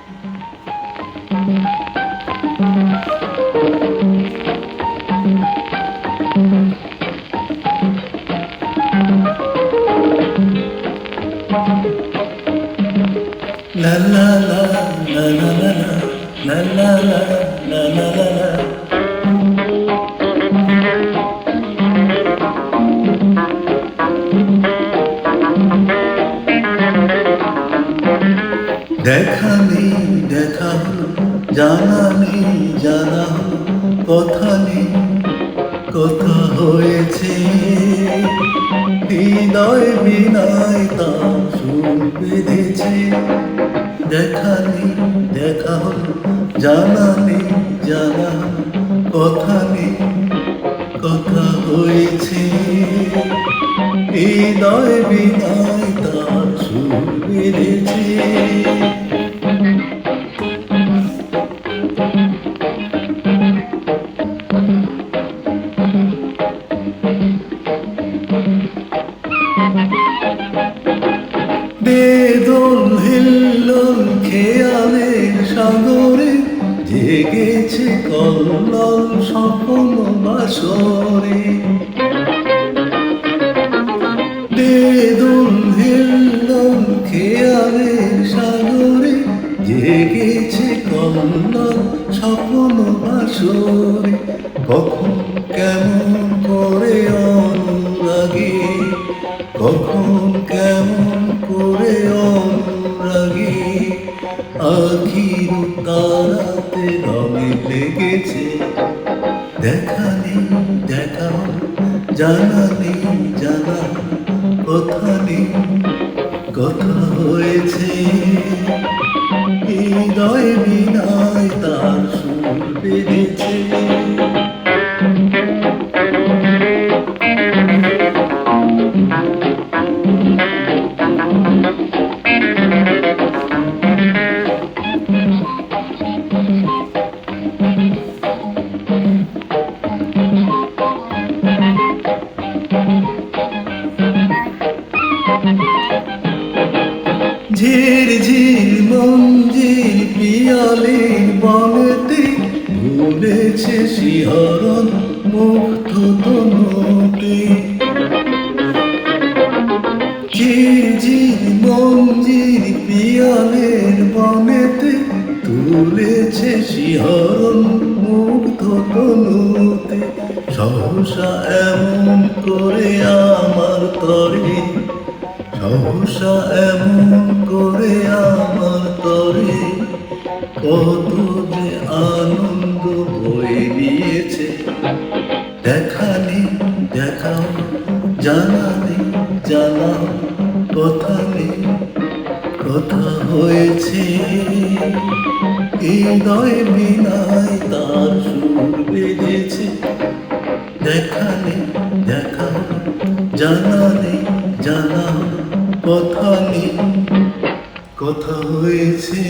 La la la la la la la la la la la la. দেখা নেই দেখা হলো, জানা নেই জানা হলো, কথা নেই কথা হয়েছে। হৃদয় বিনায় তার সুর বেঁধেছে। দেখা নেই দেখা হলো, জানা নেই জানা হলো, কথা নেই কথা হয়েছে। হৃদয় বিনায় তার সুর বেঁধেছে। বেদন হিল্লোল খেয়ালের সাগরে জেগেছে কল্লোল স্বপ্ন বাসরে। বেদন হিল্লোল খেয়ালের সাগরে জেগেছে কল্লোল স্বপ্ন বাসরে। কখন কেমন করে অনুরাগে, কখন কেমন করে অনুরাগে আখির তারাতে রঙে লেগেছে। দেখা নেই দেখা হলো, জানা নেই জানা হলো, কথা নেই কথা হয়েছে। হৃদয় বিনায় তার সুর বেঁধেছে। ঝির ঝির মঞ্জির পিয়ালির বনেতে ভুলেছে শিহরণ মুগ্ধ তনুতে। ঝির ঝির মঞ্জির পিয়ালির বনেতে তুলেছে শিহরণ মুগ্ধ তনুতে। সহসা এমন করে আমার তরে, সহসা এমন করে আমার তরে কত যে আনন্দ বয়ে নিয়েছে। দেখা নেই দেখা হলো, জানা নেই জানা হলো, কথা নেই কথা হয়েছে। হৃদয় বিনায় তার সুর বেঁধেছে। দেখা নেই দেখা হলো, জানা নেই জানা হলো, কথা নেই কথা হয়েছে।